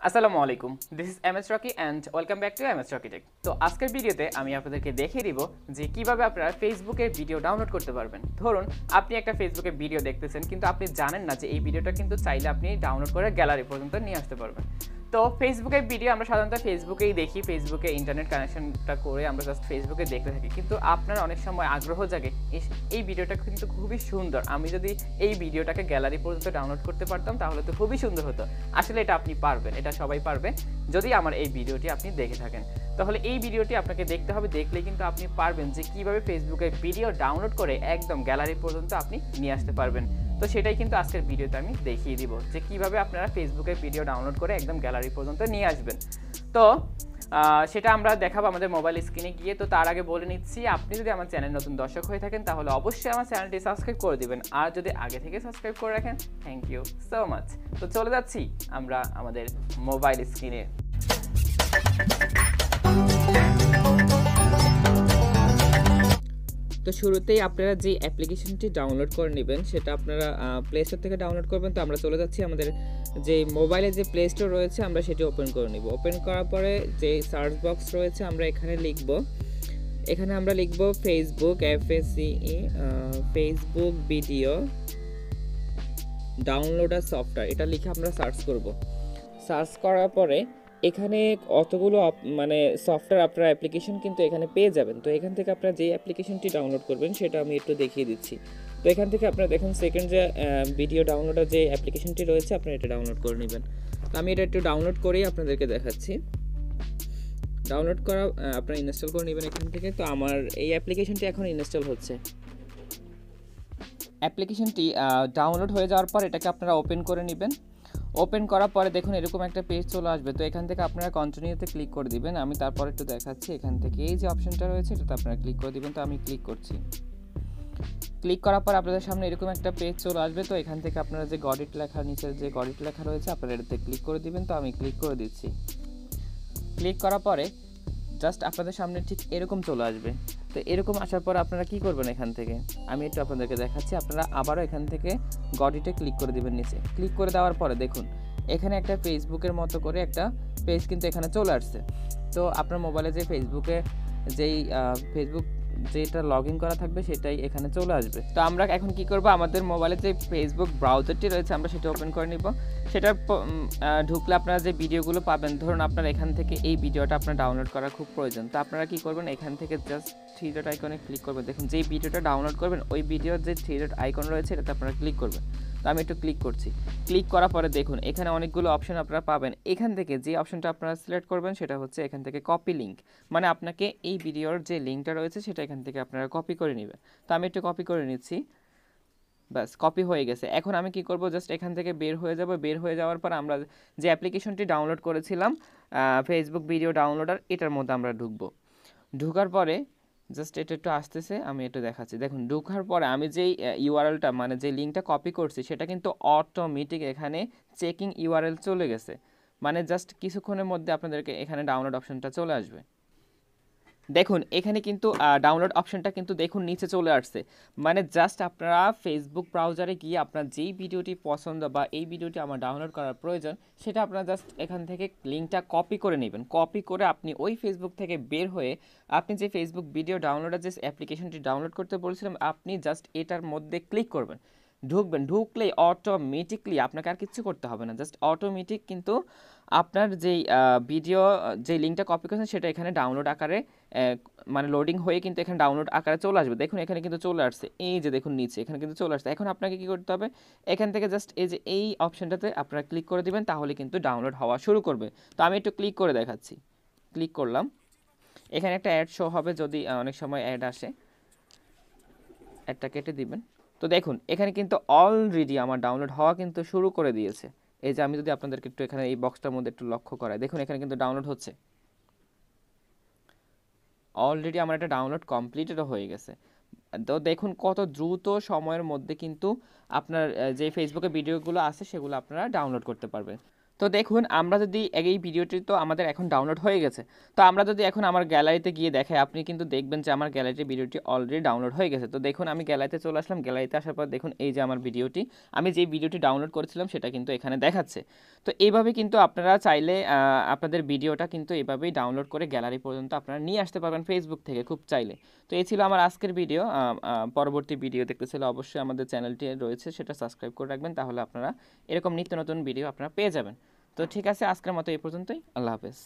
আসসালামু আলাইকুম, this is M S Rocky and welcome back to M S Rocky Tech. তো আজকের ভিডিওতে আমি আপনাদেরকে দেখিয়ে দিব যে কিভাবে আপনারা ফেসবুকে ভিডিও ডাউনলোড করতে পারবেন। ধরুন আপনি একটা ফেসবুকে ভিডিও দেখতেছেন, কিন্তু আপনি জানেন না যে এই ভিডিওটা কিন্তু চাইলে আপনি ডাউনলোড করে গ্যালারি পর্যন্ত নিয়ে আসতে পারবেন। তো ফেসবুকের ভিডিও আমরা সাধারণত ফেসবুকেই দেখি, ফেসবুকে ইন্টারনেট কানেকশনটা করে আমরা জাস্ট ফেসবুকে দেখতে থাকি, কিন্তু আপনার অনেক সময় আগ্রহ জাগে এই ভিডিওটা কিন্তু খুবই সুন্দর, আমি যদি এই ভিডিওটাকে গ্যালারি পর্যন্ত ডাউনলোড করতে পারতাম তাহলে তো খুবই সুন্দর হতো। আসলে এটা আপনি পারবেন, এটা সবাই পারবে যদি আমার এই ভিডিওটি আপনি দেখে থাকেন। তাহলে এই ভিডিওটি আপনাকে দেখতে হবে, দেখলেই কিন্তু আপনি পারবেন যে কীভাবে ফেসবুকে ভিডিও ডাউনলোড করে একদম গ্যালারি পর্যন্ত আপনি নিয়ে আসতে পারবেন। তো সেটাই কিন্তু আজকের ভিডিওতে আমি দেখিয়ে দিব যে কিভাবে আপনারা ফেসবুকে ভিডিও ডাউনলোড করে একদম গ্যালারি পর্যন্ত নিয়ে আসবেন। তো সেটা আমরা দেখাবো আমাদের মোবাইল স্ক্রিনে গিয়ে। তো তার আগে বলে নিচ্ছি, আপনি যদি আমার চ্যানেল নতুন দর্শক হয়ে থাকেন তাহলে অবশ্যই আমার চ্যানেলটি সাবস্ক্রাইব করে দিবেন, আর যদি আগে থেকে সাবস্ক্রাইব করে রাখেন থ্যাংক ইউ সো মাচ। তো চলে যাচ্ছি আমরা আমাদের মোবাইল স্ক্রিনে। তো শুরুতেই আপনারা যে অ্যাপ্লিকেশনটি ডাউনলোড করে নেবেন সেটা আপনারা প্লে স্টোর থেকে ডাউনলোড করবেন। তো আমরা চলে যাচ্ছি আমাদের যে মোবাইলে যে প্লে স্টোর রয়েছে আমরা সেটি ওপেন করে নিব। ওপেন করার পরে যে সার্চ বক্স রয়েছে আমরা এখানে আমরা লিখব Facebook FACE Facebook video downloader software, এটা লিখে আমরা সার্চ করব। সার্চ করার পরে এখানে কতগুলো মানে সফটওয়্যার আপনারা অ্যাপ্লিকেশন কিন্তু এখানে পেয়ে যাবেন। তো এখান থেকে আপনারা যে অ্যাপ্লিকেশনটি ডাউনলোড করবেন সেটা আমি একটু দেখিয়ে দিচ্ছি। তো এখান থেকে আপনারা দেখুন সেকেন্ড যে ভিডিও ডাউনলোডার যে অ্যাপ্লিকেশনটি রয়েছে আপনারা এটা ডাউনলোড করে নেবেন। তো আমি এটা একটু ডাউনলোড করেই আপনাদেরকে দেখাচ্ছি। ডাউনলোড করা আপনারা ইনস্টল করে নেবেন এখান থেকে। তো আমার এই অ্যাপ্লিকেশনটি এখন ইনস্টল হচ্ছে। অ্যাপ্লিকেশনটি ডাউনলোড হয়ে যাওয়ার পর এটাকে আপনারা ওপেন করে নেবেন। ওপেন করার পরে দেখুন এরকম একটা পেজ চলে আসবে। তো এখান থেকে আপনারা কন্টিনিউতে ক্লিক করে দিবেন। আমি তারপর একটু দেখাচ্ছি। এখান থেকে এই যে অপশনটা রয়েছে এটাতে আপনারা ক্লিক করে দিবেন। তো আমি ক্লিক করছি। ক্লিক করার পর আপনাদের সামনে এরকম একটা পেজ চলে আসবে। তো এখান থেকে আপনারা যে গডিট লেখা নিচে যে গডিট লেখা রয়েছে আপনারা এটাতে ক্লিক করে দিবেন। তো আমি ক্লিক করে দিচ্ছি। ক্লিক করার পরে জাস্ট আপনাদের সামনে ঠিক এরকম চলে আসবে। তো এরকম আসার পর আপনারা কি করবেন, এখান থেকে আমি একটু আপনাদেরকে দেখাচ্ছি। আপনারা আবারও এখান থেকে গডিটে ক্লিক করে দিবেন নিচে। ক্লিক করে দেওয়ার পরে দেখুন এখানে একটা ফেসবুকের মতো করে একটা পেজ কিন্তু এখানে চলে আসছে। তো আপনার মোবাইলে যে ফেসবুকে যেই ফেসবুক যেটা লগ ইন করা থাকবে সেটাই এখানে চলে আসবে। তো আমরা এখন কি করব, আমাদের মোবাইলে যে ফেসবুক ব্রাউজারটি রয়েছে আমরা সেটা ওপেন করে নিব। সেটা ঢুকলে আপনারা যে ভিডিওগুলো পাবেন, ধরুন আপনার এখান থেকে এই ভিডিওটা আপনার ডাউনলোড করা খুব প্রয়োজন। তো আপনারা কি করবেন, এখান থেকে জাস্ট থ্রি ডট আইকনে ক্লিক করবেন। দেখুন যেই ভিডিওটা ডাউনলোড করবেন ওই ভিডিওর যে থ্রি ডট আইকন রয়েছে এটাতে আপনারা ক্লিক করবেন। তো আমি একটু ক্লিক করছি। ক্লিক করার পরে দেখুন এখানে অনেকগুলো অপশন আপনারা পাবেন। এখান থেকে যে অপশনটা আপনারা সিলেক্ট করবেন সেটা হচ্ছে এখান থেকে কপি লিঙ্ক, মানে আপনাকে এই ভিডিওর যে লিঙ্কটা রয়েছে সেটা এখান থেকে আপনারা কপি করে নেবেন। তো আমি একটু কপি করে নিচ্ছি। ব্যাস কপি হয়ে গেছে। এখন আমি কি করব, জাস্ট এখান থেকে বের হয়ে যাব। বের হয়ে যাওয়ার পর আমরা যে অ্যাপ্লিকেশনটি ডাউনলোড করেছিলাম ফেসবুক ভিডিও ডাউনলোডার, এটার মধ্যে আমরা ঢুকবো। ঢোকার পরে জাস্ট এটা একটু আসতেছে, আমি একটু দেখাচ্ছি। দেখুন ঢোকার পরে আমি যেই ইউআরএলটা মানে যে লিঙ্কটা কপি করছি সেটা কিন্তু অটোমেটিক এখানে চেকিং ইউআরএল চলে গেছে। মানে জাস্ট কিছুক্ষণের মধ্যে আপনাদেরকে এখানে ডাউনলোড অপশনটা চলে আসবে। দেখুন এখানে কিন্তু ডাউনলোড অপশনটা কিন্তু দেখুন নিচে চলে আসছে। মানে জাস্ট আপনারা ফেসবুক ব্রাউজারে গিয়ে আপনার যেই ভিডিওটি পছন্দ বা এই ভিডিওটি আমার ডাউনলোড করার প্রয়োজন সেটা আপনারা জাস্ট এখান থেকে লিঙ্কটা কপি করে নেবেন। কপি করে আপনি ওই ফেসবুক থেকে বের হয়ে আপনি যে ফেসবুক ভিডিও ডাউনলোডের যে অ্যাপ্লিকেশনটি ডাউনলোড করতে বলছিলাম আপনি জাস্ট এটার মধ্যে ক্লিক করবেন। ঢুকবেন, ঢুকলেই অটোমেটিকলি আপনাকে আর কিছু করতে হবে না, জাস্ট অটোমেটিক কিন্তু আপনার যেই ভিডিও যে লিঙ্কটা কপি করেছেন সেটা এখানে ডাউনলোড আকারে মানে লোডিং হয়ে কিন্তু এখানে ডাউনলোড আকারে চলে আসবে। দেখুন এখানে কিন্তু চলে আসছে, এই যে দেখুন নিচে এখানে কিন্তু চলে আসছে। এখন আপনাকে কি করতে হবে, এখান থেকে জাস্ট এই যে এই অপশনটাতে আপনারা ক্লিক করে দিবেন, তাহলে কিন্তু ডাউনলোড হওয়া শুরু করবে। তো আমি একটু ক্লিক করে দেখাচ্ছি। ক্লিক করলাম, এখানে একটা অ্যাড শো হবে, যদি অনেক সময় অ্যাড আসে অ্যাডটা কেটে দিবেন। তো দেখুন এখানে কিন্তু অলরেডি আমার ডাউনলোড হওয়া কিন্তু শুরু করে দিয়েছে। এই যে আমি যদি আপনাদেরকে একটু এখানে এই বক্সটার মধ্যে একটু লক্ষ্য করাই, দেখুন এখানে কিন্তু ডাউনলোড হচ্ছে। অলরেডি আমার একটা ডাউনলোড কমপ্লিটেডও হয়ে গেছে। তো দেখুন কত দ্রুত সময়ের মধ্যে কিন্তু আপনার যে ফেসবুকে ভিডিওগুলো আছে সেগুলো আপনারা ডাউনলোড করতে পারবেন। তো দেখুন আমরা যদি এই ভিডিওটি তো আমাদের এখন ডাউনলোড হয়ে গেছে। তো আমরা যদি এখন আমার গ্যালারিতে গিয়ে দেখাই, আপনি কিন্তু দেখবেন যে আমার গ্যালারিতে ভিডিওটি অলরেডি ডাউনলোড হয়ে গেছে। তো দেখুন আমি গ্যালারিতে চলে আসলাম, গ্যালারিতে আসার পর দেখুন এই যে আমার ভিডিওটি, আমি যে ভিডিওটি ডাউনলোড করেছিলাম সেটা কিন্তু এখানে দেখাচ্ছে। তো এইভাবে কিন্তু আপনারা চাইলে আপনাদের ভিডিওটা কিন্তু এভাবেই ডাউনলোড করে গ্যালারি পর্যন্ত আপনারা নিয়ে আসতে পারবেন ফেসবুক থেকে খুব চাইলে। তো এই ছিল আমার আজকের ভিডিও। পরবর্তী ভিডিও দেখতে চাইলে অবশ্যই আমাদের চ্যানেলটি রয়েছে, সেটা সাবস্ক্রাইব করে রাখবেন, তাহলে আপনারা এরকম নিত্য নতুন ভিডিও আপনারা পেয়ে যাবেন। তো ঠিক আছে, আজকের মতো এই পর্যন্তই। আল্লাহ হাফেজ।